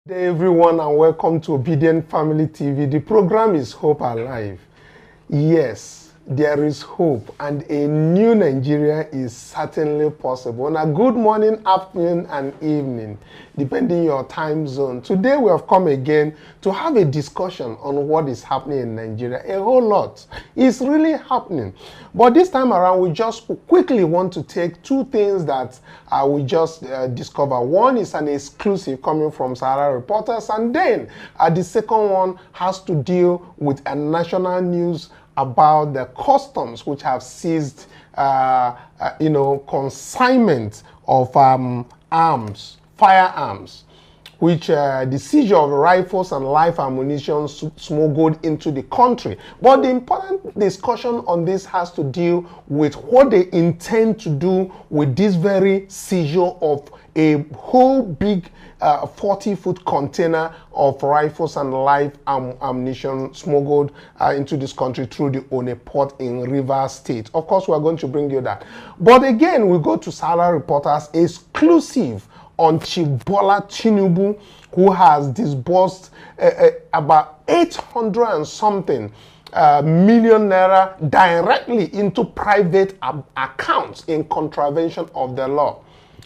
Good day everyone and welcome to Obidient Family TV. The program is Hope Alive. Yes, there is hope and a new Nigeria is certainly possible. On a good morning, afternoon and evening, depending your time zone. Today we have come again to have a discussion on what is happening in Nigeria. A whole lot is really happening. But this time around, we just quickly want to take two things that we just discovered. One is an exclusive coming from Sahara Reporters, and then the second one has to deal with a national news about the customs which have seized, consignment of firearms, which the seizure of rifles and live ammunition smuggled into the country. But the important discussion on this has to deal with what they intend to do with this very seizure of a whole big 40-foot container of rifles and live ammunition smuggled into this country through the One port in Rivers State. Of course, we are going to bring you that. But again, we go to Sahara Reporters exclusive on Bola Tinubu, who has disbursed about 800 and something million naira directly into private accounts in contravention of the law.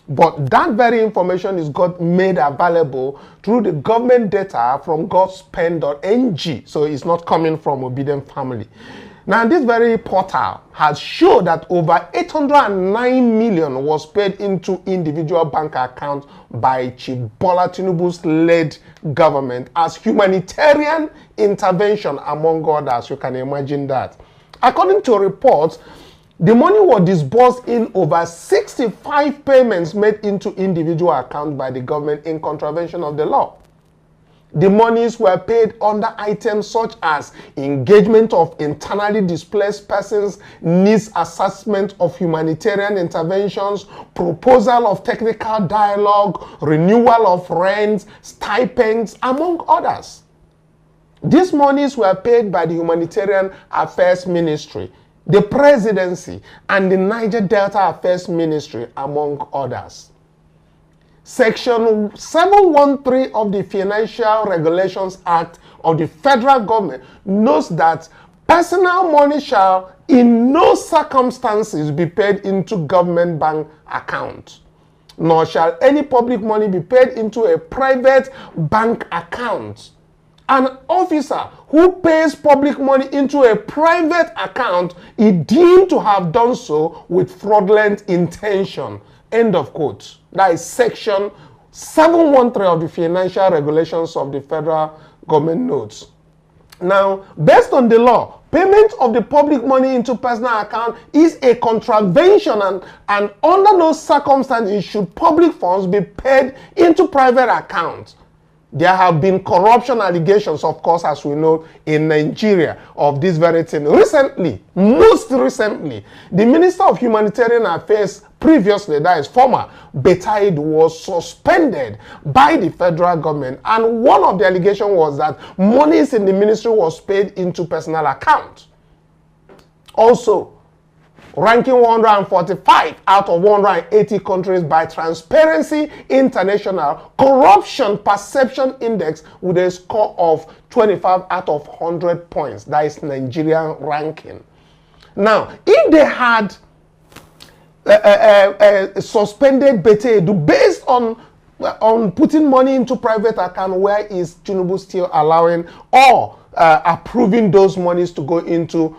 But that very information is made available through the government data from godspend.ng, so it's not coming from Obidient Family. Now, this very portal has shown that over 809 million was paid into individual bank accounts by Bola Tinubu's led government as humanitarian intervention, among others. You can imagine that. According to reports, the money was disbursed in over 65 payments made into individual accounts by the government in contravention of the law. The monies were paid under items such as engagement of internally displaced persons, needs assessment of humanitarian interventions, proposal of technical dialogue, renewal of rents, stipends, among others. These monies were paid by the Humanitarian Affairs Ministry, the Presidency, and the Niger Delta Affairs Ministry, among others. Section 713 of the Financial Regulations Act of the federal government notes that personal money shall in no circumstances be paid into government bank accounts, nor shall any public money be paid into a private bank account. An officer who pays public money into a private account is deemed to have done so with fraudulent intention. End of quote. That is section 713 of the Financial Regulations of the federal government notes. Now, based on the law, payment of the public money into personal account is a contravention, and under no circumstances should public funds be paid into private accounts. There have been corruption allegations, of course, as we know, in Nigeria of this very thing. Recently, most recently, the Minister of Humanitarian Affairs previously, that is former Betaid, was suspended by the federal government. And one of the allegations was that monies in the ministry was paid into personal accounts. Also, ranking 145 out of 180 countries by Transparency International Corruption Perception Index with a score of 25 out of 100 points. That is Nigerian ranking. Now, if they had suspended Betedu based on putting money into private account, where is Tinubu still allowing or approving those monies to go into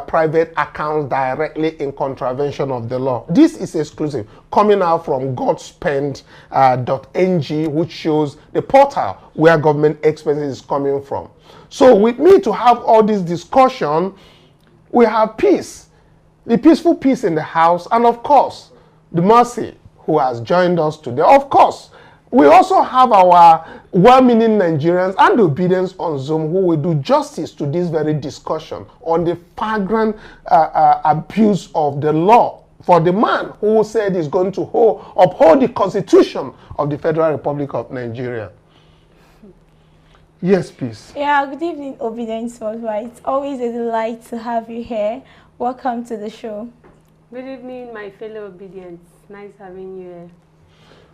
private accounts directly in contravention of the law? This is exclusive coming out from godspend.ng, which shows the portal where government expenses is coming from. So with me to have all this discussion, we have peace, the peaceful peace in the house, and of course, the Mercy, who has joined us today. Of course, we also have our well-meaning Nigerians and Obedience on Zoom, who will do justice to this very discussion on the flagrant abuse of the law for the man who said he's going to uphold the Constitution of the Federal Republic of Nigeria. Yes, please. Yeah, good evening, Obedience Worldwide. It's always a delight to have you here. Welcome to the show. Good evening, my fellow Obedience. Nice having you here.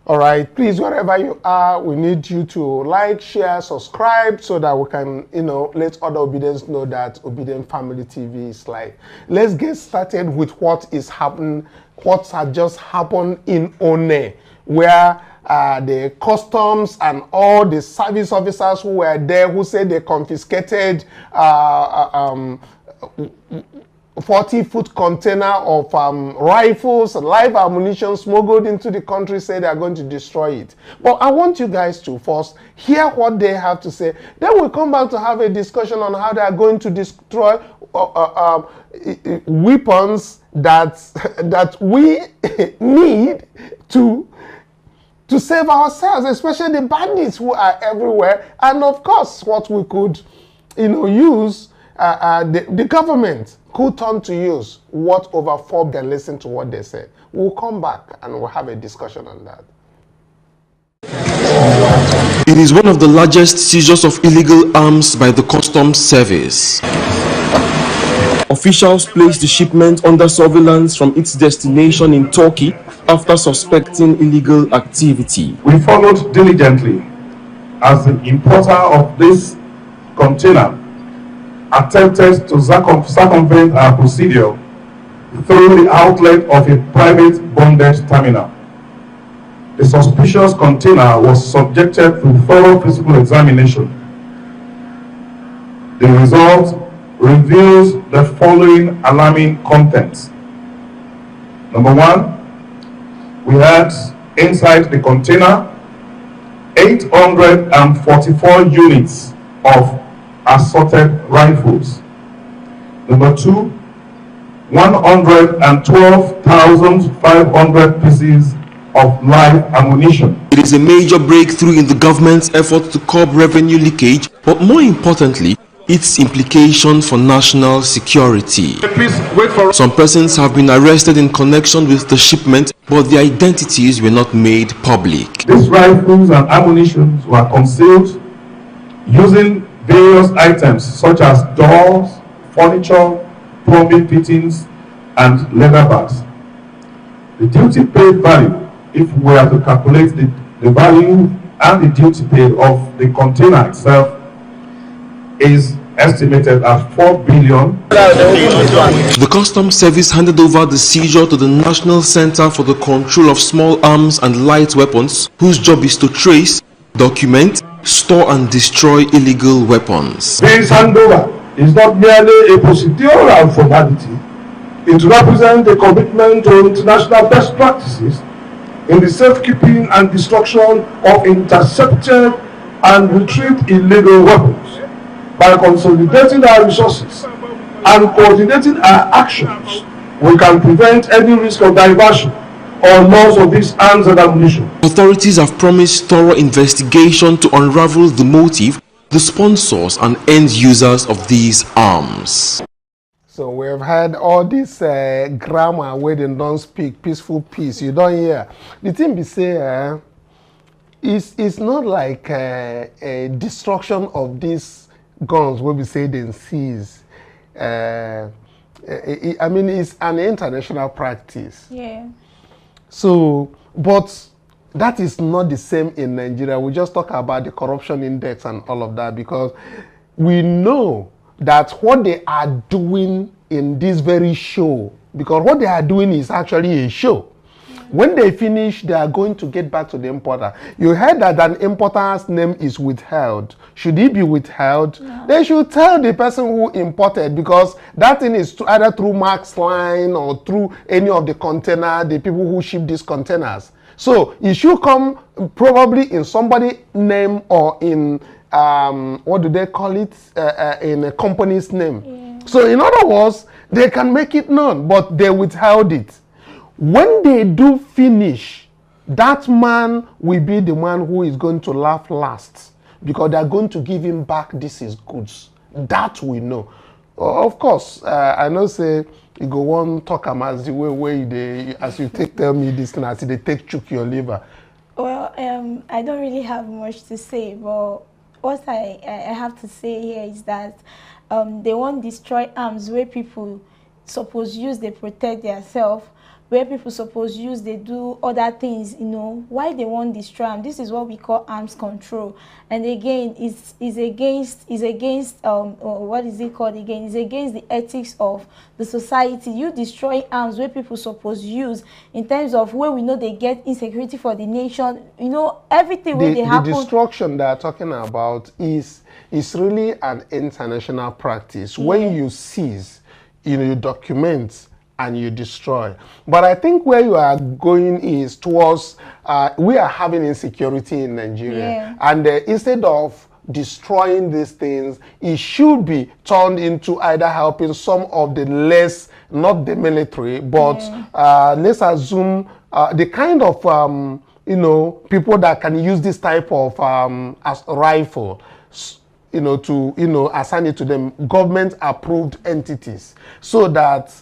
All right, please, wherever you are, we need you to like, share, subscribe so that we can, let other Obedients know that Obidient Family TV is live. Let's get started with what is happening, what had just happened in One, where the customs and all the service officers who were there who said they confiscated 40-foot container of rifles and live ammunition smuggled into the country, say they are going to destroy it. But I want you guys to first hear what they have to say. Then we'll come back to have a discussion on how they are going to destroy weapons that we need to save ourselves, especially the bandits who are everywhere. And of course, what we could use, the government could turn to use what over 4 billion. Listen to what they said. We'll come back and we'll have a discussion on that. It is one of the largest seizures of illegal arms by the Customs Service. Officials placed the shipment under surveillance from its destination in Turkey after suspecting illegal activity. We followed diligently as the importer of this container attempted to circumvent our procedure through the outlet of a private bonded terminal. The suspicious container was subjected to thorough physical examination. The result reveals the following alarming contents. Number 1, we had inside the container 844 units of assorted rifles. Number 2, 112,500 pieces of live ammunition. It is a major breakthrough in the government's effort to curb revenue leakage, but more importantly, its implication for national security. Please wait for. Some persons have been arrested in connection with the shipment, but their identities were not made public. These rifles and ammunition were concealed using various items such as doors, furniture, plumbing fittings, and leather bags. The duty paid value, if we are to calculate the value and the duty paid of the container itself, is estimated at 4 billion. The Customs Service handed over the seizure to the National Center for the Control of Small Arms and Light Weapons, whose job is to trace, document, store and destroy illegal weapons. This handover is not merely a procedural formality. It represents a commitment to international best practices in the safekeeping and destruction of intercepted and retrieved illegal weapons. By consolidating our resources and coordinating our actions, we can prevent any risk of diversion or loss of these arms and ammunition. Authorities have promised thorough investigation to unravel the motive, the sponsors and end users of these arms. So we have had all this grammar where they don't speak peaceful peace. You don't hear. The thing be say, it's not like a destruction of these guns where we say they seize. I mean, it's an international practice. Yeah. So, but that is not the same in Nigeria. We just talk about the corruption index and all of that because we know that what they are doing in this very show, because what they are doing is actually a show. When they finish, they are going to get back to the importer. You heard that an importer's name is withheld. Should he be withheld? No. They should tell the person who imported, because that thing is either through Max Line or through any of the container, the people who ship these containers. So it should come probably in somebody's name or in, what do they call it, in a company's name. Yeah. So in other words, they can make it known, but they withheld it. When they do finish, that man will be the one who is going to laugh last, because they're going to give him back this is goods. That we know. Of course, I know say you go one talk as the way they, as you tell me this thing, as they take chook your liver. Well, I don't really have much to say, but what I have to say here is that they won't destroy arms where people suppose use they protect themselves. where people suppose use, they do other things, you know, why they want destroy them. This is what we call arms control. And again, is against what is it called again? It's against the ethics of the society. You destroy arms where people suppose use, in terms of where we know they get insecurity for the nation, you know, everything where they happen. The destruction they are talking about is really an international practice. Yeah. When you seize, you know, you document and you destroy. But I think where you are going is towards, we are having insecurity in Nigeria. Yeah. And instead of destroying these things, it should be turned into either helping some of the less, not the military, but let's assume the kind of, you know, people that can use this type of as rifle, you know, to, you know, assign it to them, government approved entities, so that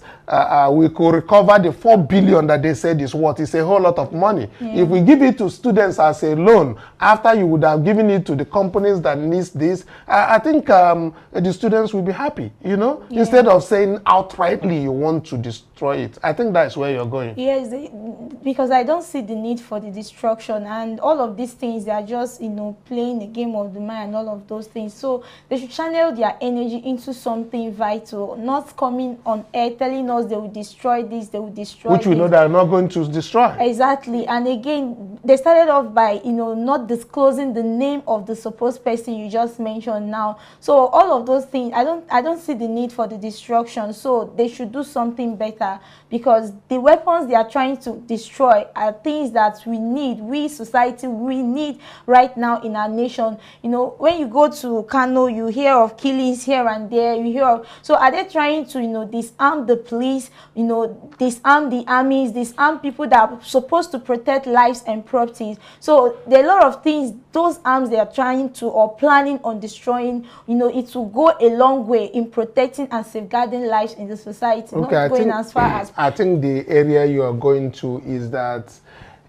we could recover the 4 billion that they said is what is a whole lot of money. Yeah. If we give it to students as a loan, after you would have given it to the companies that needs this, I think the students will be happy, you know, instead of saying outrightly you want to destroy it. I think that's where you're going. Yes, because I don't see the need for the destruction, and all of these things, they are just, you know, playing the game of the mind and all of those things. So they should channel their energy into something vital, not coming on air telling us they will destroy this, they will destroy Which we know they are not going to destroy. Exactly. And again, they started off by, you know, not disclosing the name of the supposed person you just mentioned now. So all of those things, I don't see the need for the destruction. So they should do something better, because the weapons they are trying to destroy are things that we need, we society, we need right now in our nation. You know, when you go to Kanu, you hear of killings here and there, you hear of, so are they trying to, you know, disarm the police, you know, disarm the armies, disarm people that are supposed to protect lives and properties? So there are a lot of things, those arms they are trying to or planning on destroying, you know, it will go a long way in protecting and safeguarding lives in the society, okay, not going as far as... I think the area you are going to is that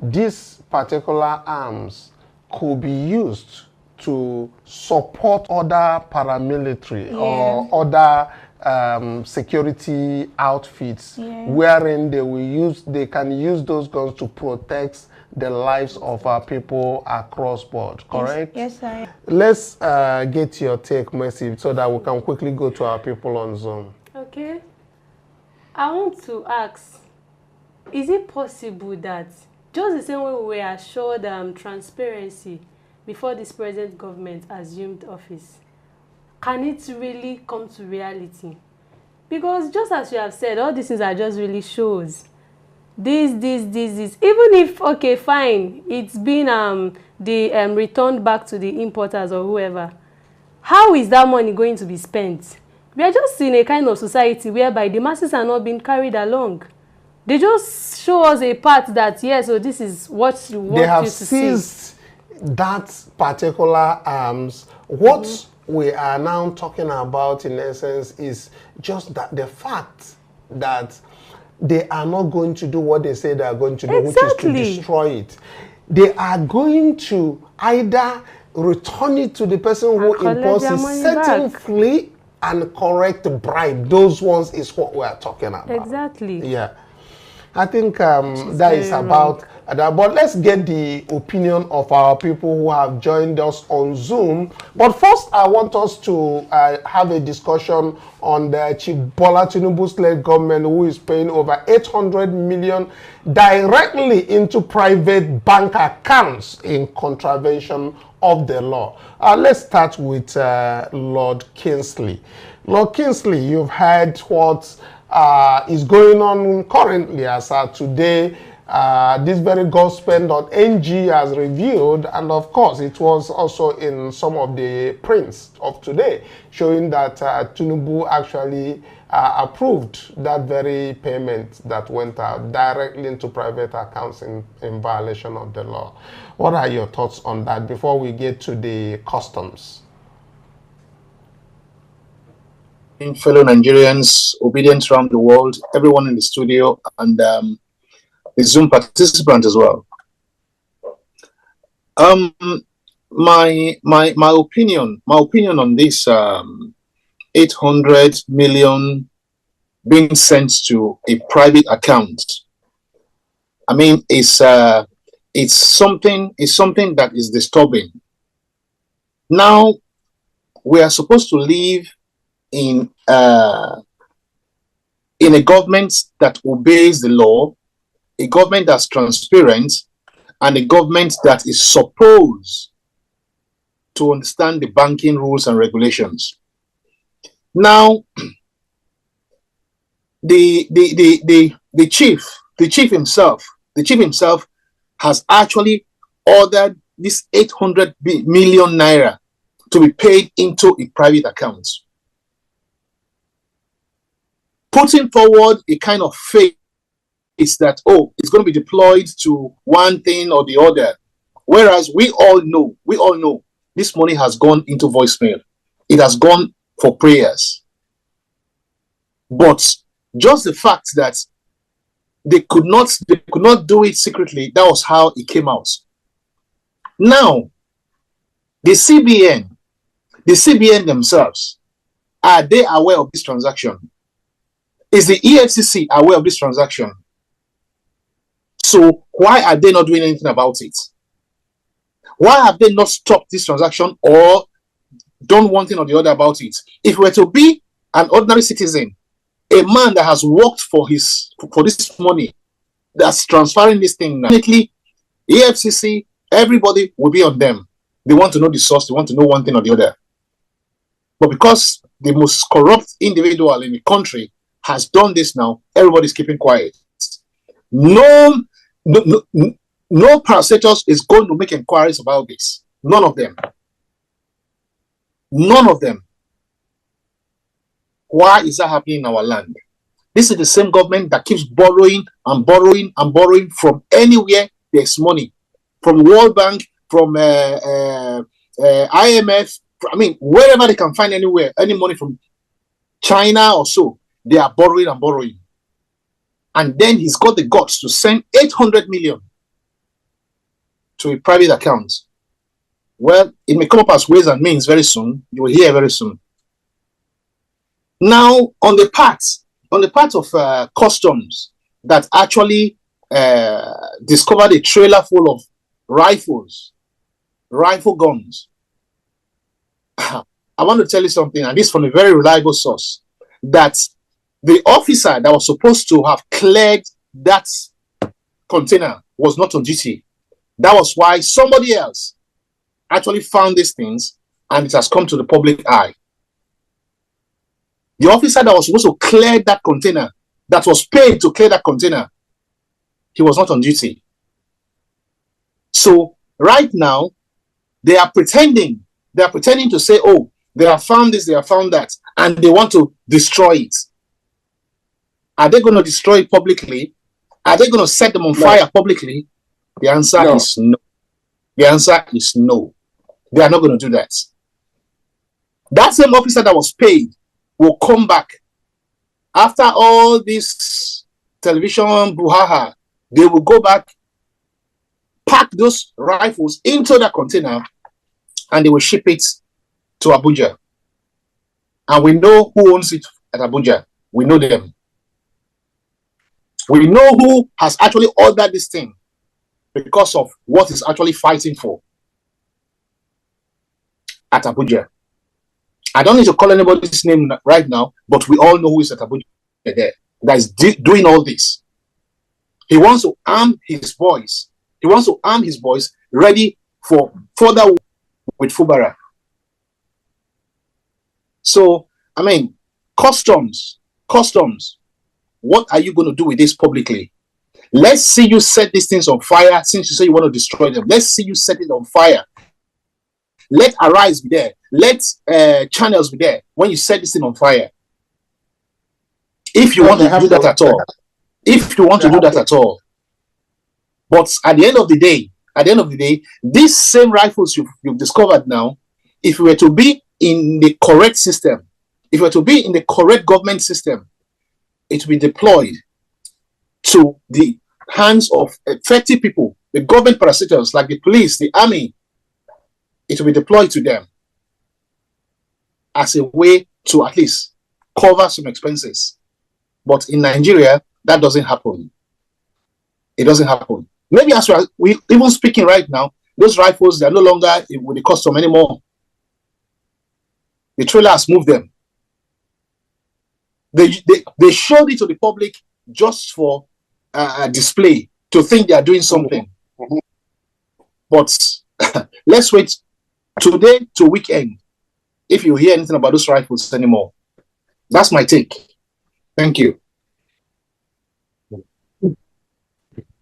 these particular arms could be used to support other paramilitary or other security outfits, wherein they can use those guns to protect the lives of our people across board, correct? Yes, sir. Let's get your take, Mercy, so that we can quickly go to our people on Zoom. Okay. I want to ask, is it possible that just the same way we were assured transparency before this present government assumed office, can it really come to reality? Because just as you have said, all these things are just really shows. This. Even if, okay, fine, it's been returned back to the importers or whoever, how is that money going to be spent? We are just in a kind of society whereby the masses are not being carried along. They just show us a part that, yes, so this is what you want. They have seized that particular arms. What we are now talking about, in essence, is just that the fact that they are not going to do what they say they are going to do, which is to destroy it. They are going to either return it to the person who imposes certain fee and correct bribe. Those ones is what we are talking about. Exactly. Yeah. I think that is about that. But let's get the opinion of our people who have joined us on Zoom. But first, I want us to have a discussion on the Chief Bola Tinubu's led government, who is paying over 800 million directly into private bank accounts in contravention of the law. Let's start with Lord Kingsley. Lord Kingsley, you've heard what is going on currently as today. This very gospel.ng has revealed, and of course it was also in some of the prints of today, showing that Tinubu actually approved that very payment that went out directly into private accounts in violation of the law. What are your thoughts on that before we get to the customs? Fellow Nigerians, Obidient around the world, everyone in the studio, and the Zoom participant as well. My opinion on this 800 million being sent to a private account I mean, it's something that is disturbing. Now, we are supposed to live in a government that obeys the law, a government that's transparent, and a government that is supposed to understand the banking rules and regulations. Now, the chief himself has actually ordered this 800 million naira to be paid into a private account, putting forward a kind of faith is that, oh, it's going to be deployed to one thing or the other. Whereas we all know this money has gone into voicemail. It has gone for prayers. But just the fact that they could not do it secretly, that was how it came out. Now, the CBN themselves, are they aware of this transaction? Is the EFCC aware of this transaction? So why are they not doing anything about it? Why have they not stopped this transaction or done one thing or the other about it? If we were to be an ordinary citizen, a man that has worked for this money, that's transferring this thing, definitely EFCC, everybody will be on them. They want to know the source. They want to know one thing or the other. But because the most corrupt individual in the country has done this now, everybody's keeping quiet. No parasitors is going to make inquiries about this. None of them. None of them. Why is that happening in our land? This is the same government that keeps borrowing and borrowing and borrowing from anywhere there's money. From World Bank, from IMF, I mean, wherever they can find anywhere, any money from China or so, they are borrowing and borrowing. And then he's got the guts to send 800 million to a private account. Well, it may come up as ways and means very soon. You will hear very soon. Now, on the part of customs that actually discovered a trailer full of rifle guns, I want to tell you something, and this from a very reliable source, that the officer that was supposed to have cleared that container was not on duty. That was why somebody else actually found these things, and it has come to the public eye. The officer that was supposed to clear that container, that was paid to clear that container, he was not on duty. So right now, they are pretending to say, oh, they have found this, they have found that, and they want to destroy it. Are they going to destroy it publicly? Are they going to set them on fire publicly? The answer is no. The answer is no. They are not going to do that. That same officer that was paid will come back after all this television brouhaha. They will go back, pack those rifles into the container, and they will ship it to Abuja. And we know who owns it at Abuja. We know them. We know who has actually ordered this thing because of what he's actually fighting for at Abuja. I don't need to call anybody's name right now, but we all know who is at Abuja there that is doing all this. He wants to arm his boys. He wants to arm his boys ready for further with Fubara. So, I mean, customs, what are you going to do with this publicly? Let's see you set these things on fire since you say you want to destroy them. Let's see you set it on fire. Let Arise be there. Let Channels be there when you set this thing on fire. If you want to do that at all. If you want to do that at all. But at the end of the day, these same rifles you've discovered now, if you were to be in the correct system, if you were to be in the correct government system, it will be deployed to the hands of effective people, the government parasitors like the police, the army. It will be deployed to them as a way to at least cover some expenses. But in Nigeria, that doesn't happen. It doesn't happen. Maybe as we even speaking right now, those rifles, they're no longer with the custom anymore. The trailer has moved them. They showed it to the public just for display, to think they are doing something. But let's wait today to weekend if you hear anything about those rifles anymore. That's my take. Thank you.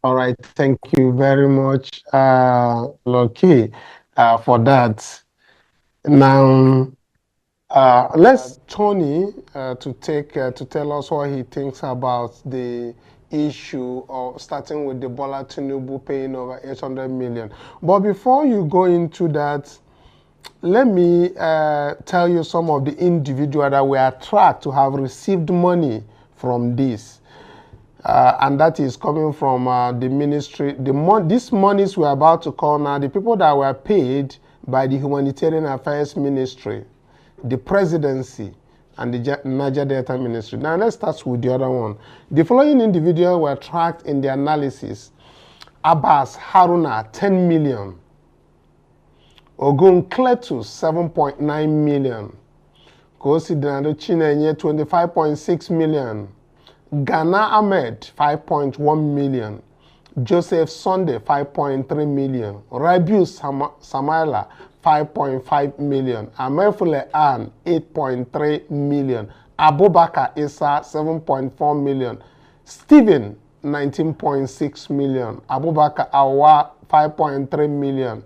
All right, thank you very much, Loki, for that. Now, let's Tony to tell us what he thinks about the issue of starting with the Bola Tinubu paying over 800 million. But before you go into that, let me tell you some of the individuals that were tracked to have received money from this. And that is coming from the ministry. These monies we're about to call now, the people that were paid by the Humanitarian Affairs Ministry, the Presidency, and the Niger Delta Ministry. Now let's start with the other one. The following individuals were tracked in the analysis. Abbas Haruna, 10 million. Ogun Kletus, 7.9 million. Kosi Dinado Chinenye, 25.6 million. Ghana Ahmed, 5.1 million. Joseph Sunday, 5.3 million. Rabius Samaila, 5.5 million. Amefule Ann, 8.3 million. Abubakar Issa, 7.4 million. Stephen, 19.6 million. Abubakar Awa, 5.3 million.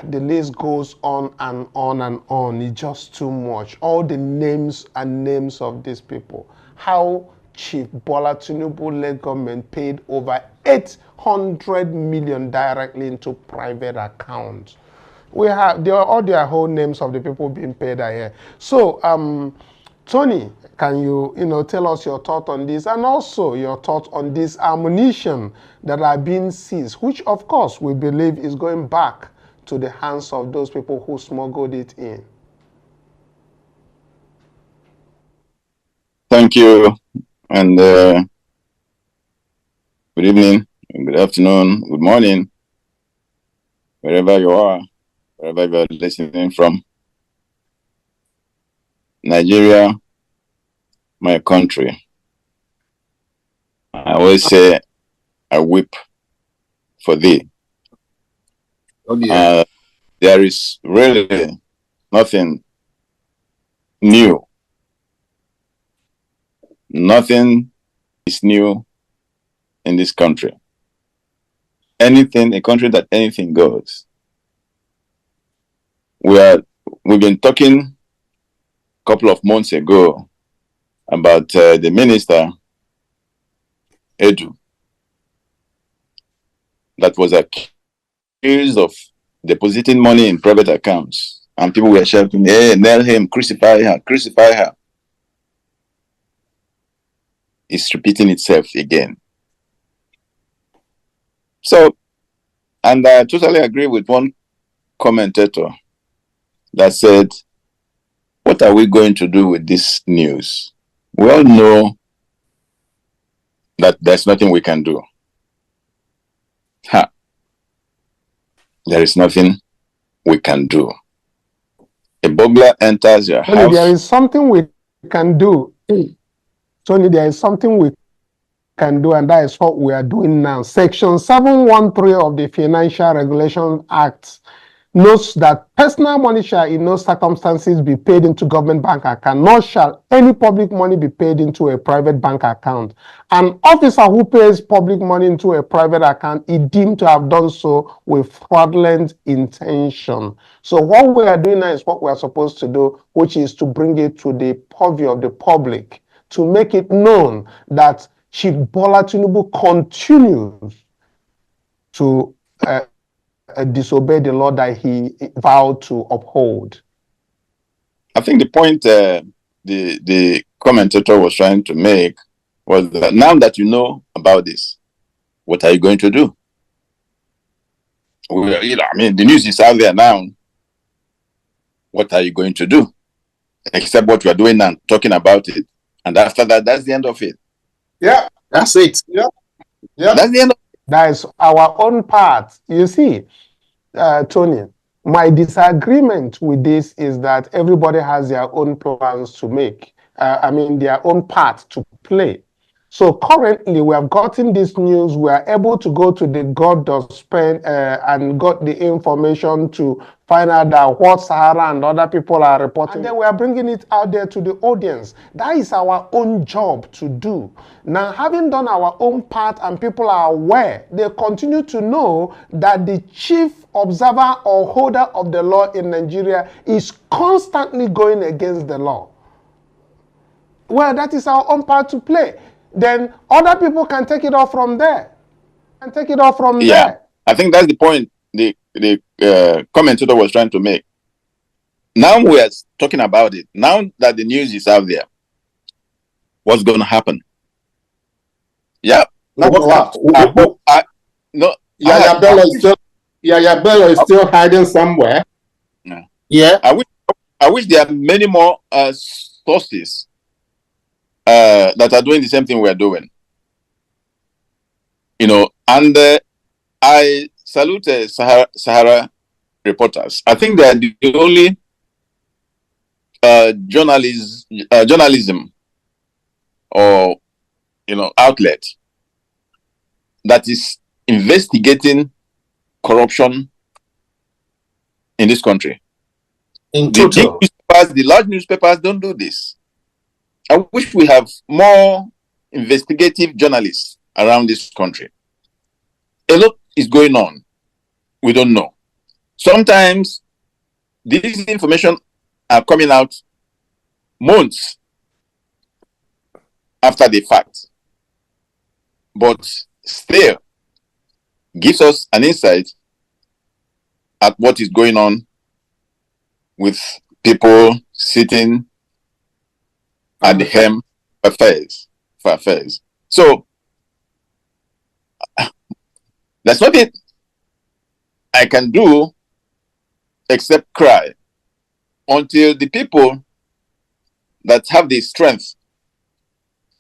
The list goes on and on and on. It's just too much. All the names and names of these people. How Chief Bola Tinubu led government paid over 800 million directly into private accounts. We have all their whole names of the people being paid are here. So, Tony, can you tell us your thought on this, and also your thought on this ammunition that are being seized, which of course we believe is going back to the hands of those people who smuggled it in? Thank you, and good evening, good afternoon, good morning, wherever you are, wherever you are listening from. Nigeria, my country. I always say, I weep for thee. Oh, yeah. There is really nothing new. Nothing is new in this country. A country that anything goes. We've been talking a couple of months ago about the minister, Edu, that was accused of depositing money in private accounts. And people were shouting, hey, nail him, crucify her, crucify her. It's repeating itself again. So, and I totally agree with one commentator that said, what are we going to do with this news? We all know that there's nothing we can do. There is nothing we can do. A burglar enters your house. There is something we can do. Tony, there is something we can do, and that is what we are doing now. Section 713 of the Financial Regulation Act notes that personal money shall in no circumstances be paid into government bank account, nor shall any public money be paid into a private bank account. An officer who pays public money into a private account is deemed to have done so with fraudulent intention. So what we are doing now is what we are supposed to do, which is to bring it to the purview of the public, to make it known that Chief Bola Tinubu continues to disobey the law that he vowed to uphold. I think the point the commentator was trying to make was that now that you know about this, what are you going to do? The news is out there now. What are you going to do? Except what we are doing now, talking about it. And after that, that's the end of it. Yeah, that's it. Yeah. Yeah. That's the end of That is our own part. You see, Tony, my disagreement with this is that everybody has their own plans to make. Their own part to play. So currently, we have gotten this news. We are able to go to the God.Spend and got the information to find out that what Sahara and other people are reporting. And then we are bringing it out there to the audience. That is our own job to do. Now, having done our own part and people are aware, they continue to know that the chief observer or holder of the law in Nigeria is constantly going against the law. Well, that is our own part to play. Then other people can take it off from there. There. I think that's the point the commentator was trying to make. Now we are talking about it. Now that the news is out there, what's going to happen? Yeah. Yaya Bello is still hiding somewhere. Yeah. I wish there are many more sources that are doing the same thing we are doing. And I salute Sahara reporters. I think they are the only journalism or outlet that is investigating corruption in this country. The large newspapers don't do this. I wish we have more investigative journalists around this country. A lot is going on. We don't know. Sometimes this information are coming out months after the fact, but still gives us an insight at what is going on with people sitting at the helm for affairs. So there's nothing I can do except cry until the people that have the strength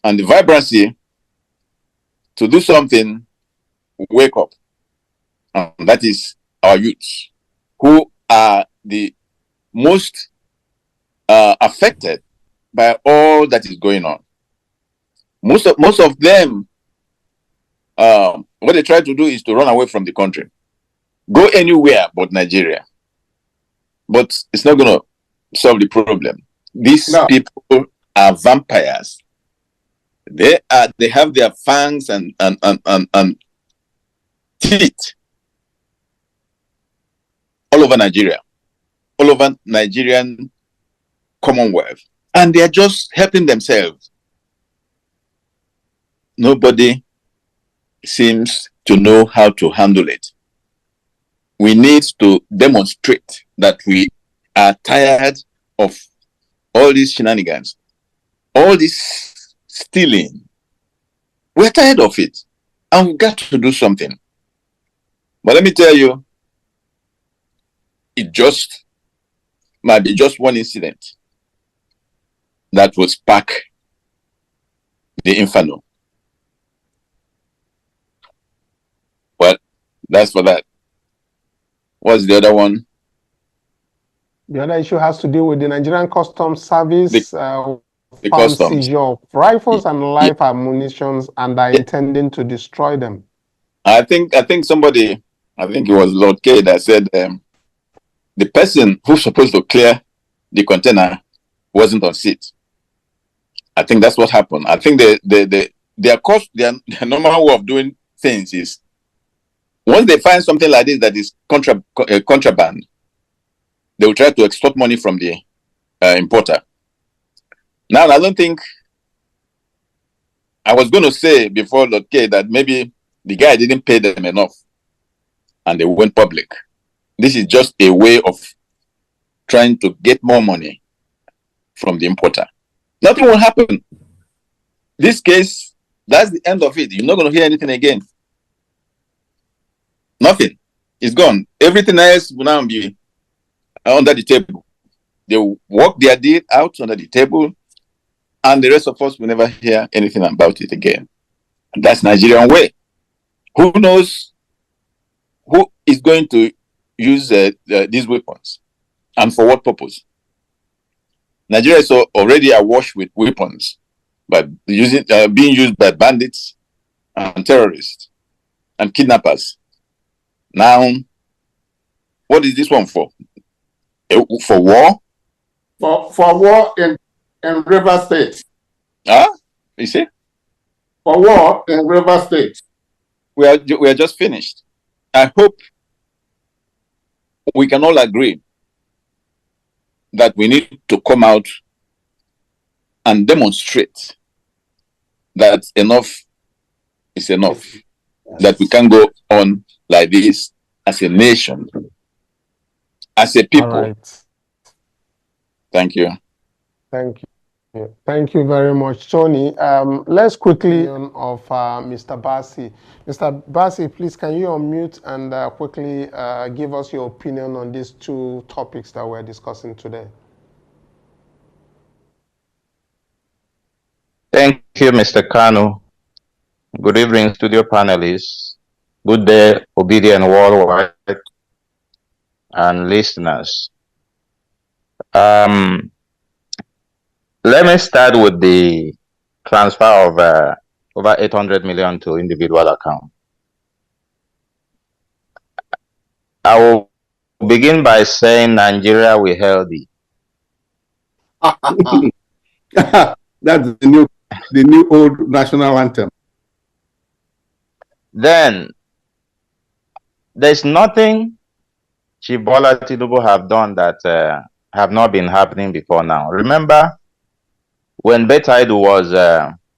and the vibrancy to do something wake up. And that is our youths, who are the most affected by all that is going on. Most of them, what they try to do is to run away from the country, go anywhere but Nigeria. But it's not going to solve the problem. These people are vampires. They have their fangs and teeth all over Nigeria, all over Nigerian Commonwealth, and they are just helping themselves. Nobody seems to know how to handle it. We need to demonstrate that we are tired of all these shenanigans, all this stealing. We're tired of it, and we've got to do something. But let me tell you, it just might be just one incident that will spark the inferno. Well, that's for that. What's the other one? The other issue has to do with the Nigerian Customs Service, the customs seizure of rifles and live ammunitions, and are intending to destroy them. I think somebody, I think it was Lord K, that said the person who's supposed to clear the container wasn't on seat. I think that's what happened. I think their normal way of doing things is, once they find something like this that is contraband, they will try to extort money from the importer. Now, I don't think, I was going to say before Lord K that maybe the guy didn't pay them enough and they went public. This is just a way of trying to get more money from the importer. Nothing will happen. This case, that's the end of it. You're not going to hear anything again. Nothing. It's gone. Everything else will now be under the table. They will work their deal out under the table, and the rest of us will never hear anything about it again. And that's Nigerian way. Who knows who is going to use these weapons and for what purpose? Nigeria is already awash with weapons, but being used by bandits and terrorists and kidnappers. Now, what is this one for? For war? For war in River State. Huh? You see? For war in River State. We are just finished. I hope we can all agree that we need to come out and demonstrate that enough is enough. Yes. That we can go on like this as a nation, as a people. All right. Thank you. Thank you. Thank you very much, Tony. Let's quickly of Mr. Bassi. Mr. Bassi, please, can you unmute and quickly give us your opinion on these two topics that we're discussing today? Thank you, Mr. Kanu. Good evening, studio panelists. Good day, Obidient worldwide and listeners. Let me start with the transfer of over 800 million to individual account. I will begin by saying Nigeria we healthy. That's the new old national anthem. Then there's nothing Chief Bola Tinubu have done that have not been happening before now. Remember when Betaidu was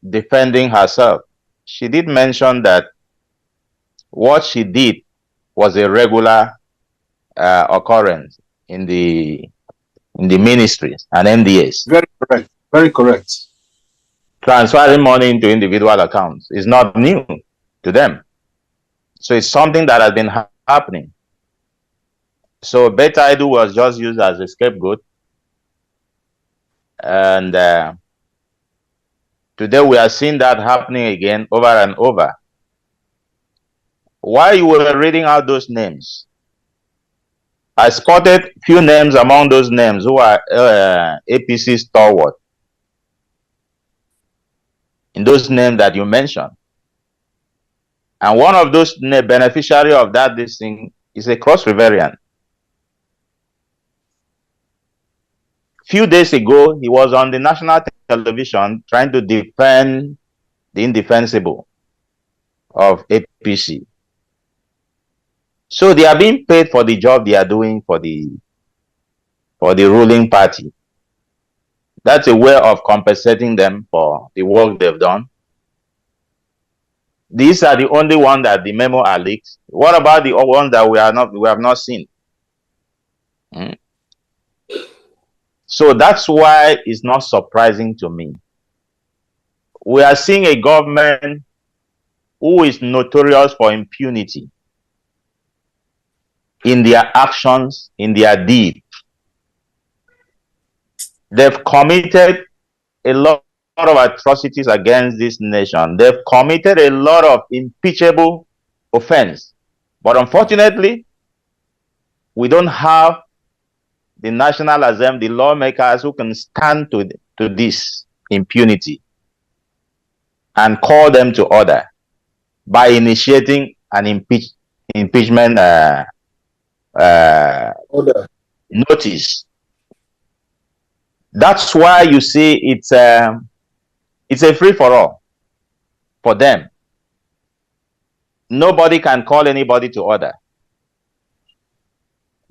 defending herself, she did mention that what she did was a regular occurrence in the ministries and MDAs. Very correct. Very correct. Transferring money into individual accounts is not new to them. So it's something that has been happening. So Betaidu was just used as a scapegoat. And today we are seeing that happening again over and over. While you were reading out those names, I spotted few names among those names who are APC stalwart. In those names that you mentioned. And one of those beneficiary of this thing is a cross-riverian. Few days ago, he was on the national television trying to defend the indefensible of APC. So they are being paid for the job they are doing for the ruling party. That's a way of compensating them for the work they've done. These are the only ones that the memo are leaked. What about the ones that we have not seen? So that's why it's not surprising to me. We are seeing a government who is notorious for impunity in their actions, in their deeds. They've committed a lot of atrocities against this nation. They've committed a lot of impeachable offense. But unfortunately, we don't have the National Assembly, the lawmakers who can stand to this impunity and call them to order by initiating an impeachment notice. That's why you see it's a free-for-all for them. Nobody can call anybody to order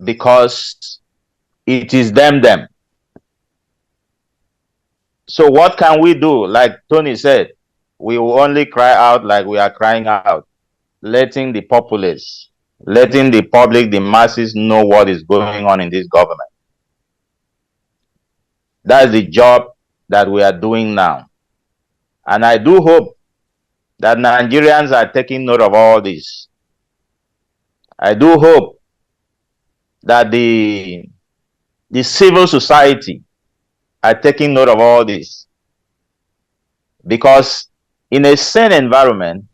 because it is them. So what can we do? Like Tony said, we will only cry out like we are crying out, letting the populace, letting the public, the masses know what is going on in this government. That's the job that we are doing now. And I do hope that Nigerians are taking note of all this. I do hope that the civil society are taking note of all this. Because in a sane environment,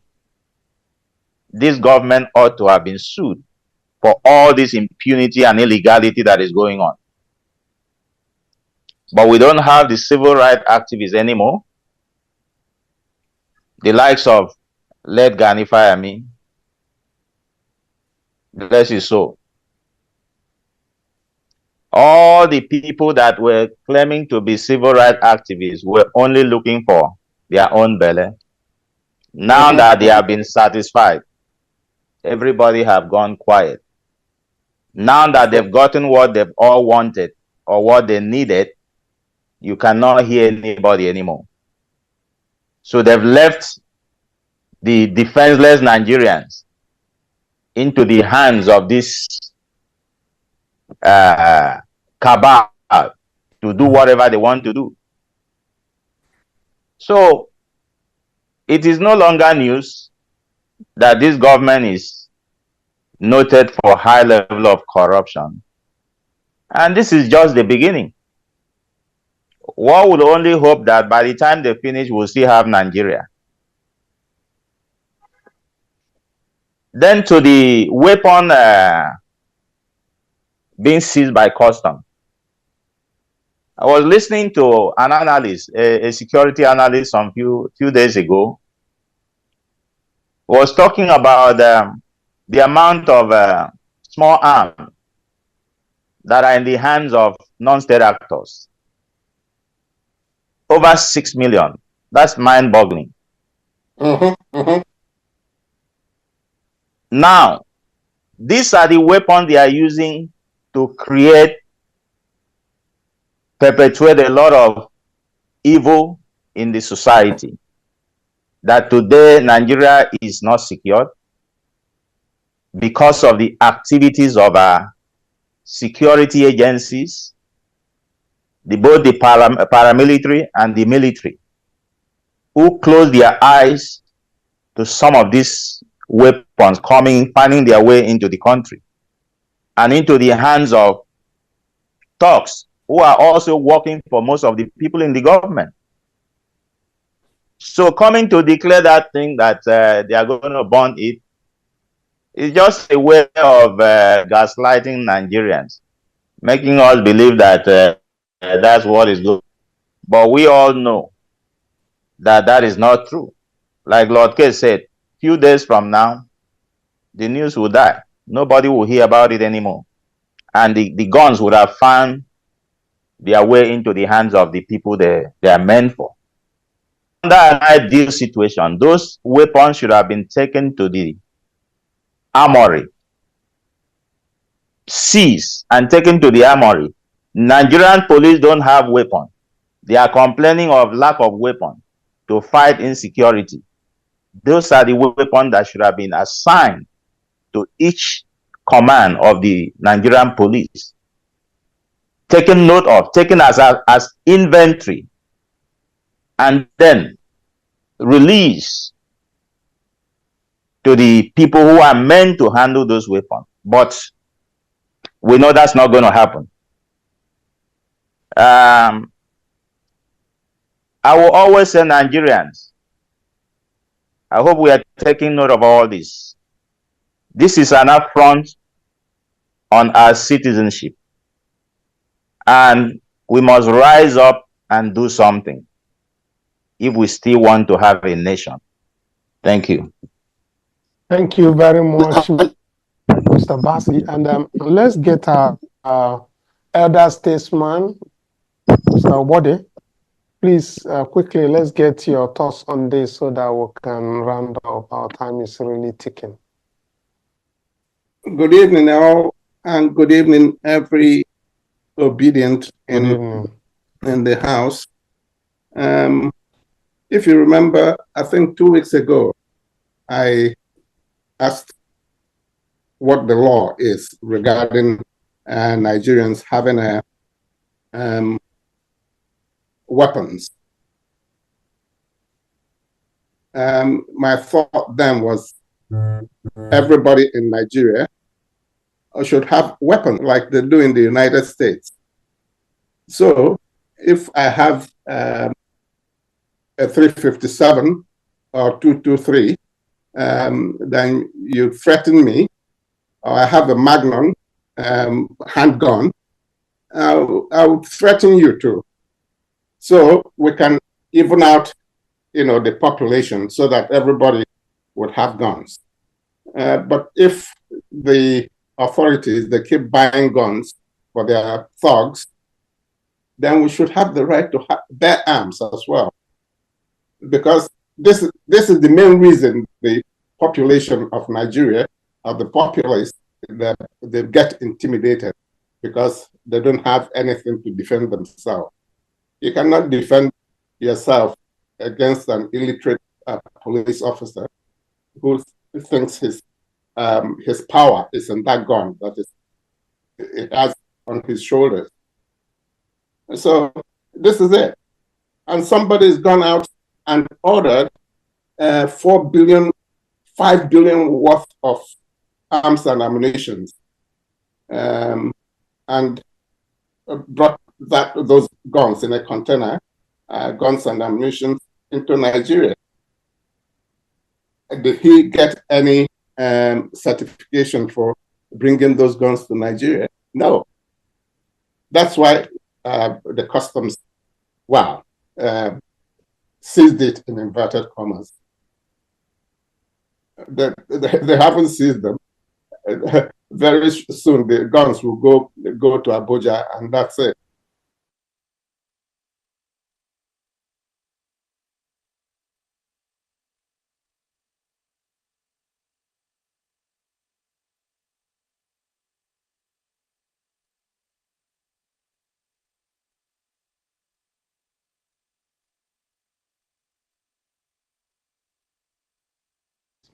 this government ought to have been sued for all this impunity and illegality that is going on. But we don't have the civil rights activists anymore. The likes of Led-Govermt, bless his soul. All the people that were claiming to be civil rights activists were only looking for their own belly. Now that they have been satisfied, everybody have gone quiet. Now that they've gotten what they've all wanted or what they needed, you cannot hear anybody anymore. So they've left the defenseless Nigerians into the hands of this cabal to do whatever they want to do. So it is no longer news that this government is noted for high level of corruption. And this is just the beginning. One would only hope that by the time they finish, we'll still have Nigeria. Then to the weapon being seized by custom. I was listening to an analyst, a security analyst some few days ago, was talking about the amount of small arms that are in the hands of non-state actors. Over 6 million. That's mind-boggling. Now, these are the weapons they are using to perpetuate a lot of evil in the society. That today Nigeria is not secure because of the activities of our security agencies, both the paramilitary and the military, who close their eyes to some of these weapons finding their way into the country and into the hands of thugs who are also working for most of the people in the government. So coming to declare that thing that they are going to burn it is just a way of gaslighting Nigerians, making us believe that that's what is good. But we all know that that is not true. Like Lord K said, few days from now, the news will die. Nobody will hear about it anymore. And the guns would have found their way into the hands of the people they are meant for. Under an ideal situation, those weapons should have been taken to the armory, seized and taken to the armory. Nigerian police don't have weapons. They are complaining of lack of weapons to fight insecurity. Those are the weapons that should have been assigned to each command of the Nigerian police, taken note of, taken as inventory, and then released to the people who are meant to handle those weapons. But we know that's not going to happen. I will always say, Nigerians, I hope we are taking note of all this. This is an affront on our citizenship. And we must rise up and do something if we still want to have a nation. Thank you. Thank you very much, Mr. Bassi. And let's get our elder statesman, Mr. Obode. Please, quickly, let's get your thoughts on this so that we can round up. Our time is really ticking. Good evening, all, and good evening, every Obidient in the house. If you remember, I think 2 weeks ago, I asked what the law is regarding Nigerians having weapons. My thought then was everybody in Nigeria should have weapons like they do in the United States. So if I have a 357 or 223 then you threaten me, or I have a Magnum handgun, I would threaten you too. So we can even out, the population so that everybody would have guns. But if the authorities, they keep buying guns for their thugs, then we should have the right to bear arms as well. Because this is the main reason the population of Nigeria, of the populace, they get intimidated because they don't have anything to defend themselves. You cannot defend yourself against an illiterate police officer who thinks his power is in that gun that it has on his shoulders. So this is it. And somebody's gone out and ordered 4 billion, 5 billion worth of arms and ammunition, and brought those guns in a container, guns and ammunition, into Nigeria. Did he get any certification for bringing those guns to Nigeria? No. That's why the customs, seized it in inverted commas. They haven't seized them. Very soon the guns will go to Abuja, and that's it.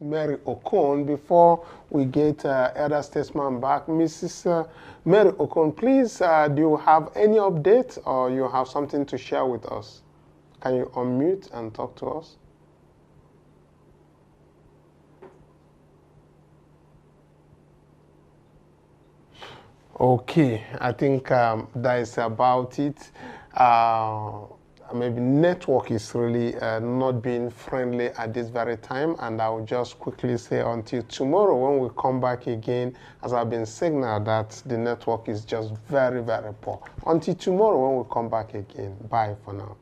Mary Okon. Before we get Elder Statesman back, Mrs. Mary Okon, please, do you have any update or you have something to share with us? Can you unmute and talk to us? Okay, I think that is about it. Maybe network is really not being friendly at this very time, and I will just quickly say until tomorrow when we come back again, as I've been signaled that the network is just very, very poor. Until tomorrow when we come back again. Bye for now.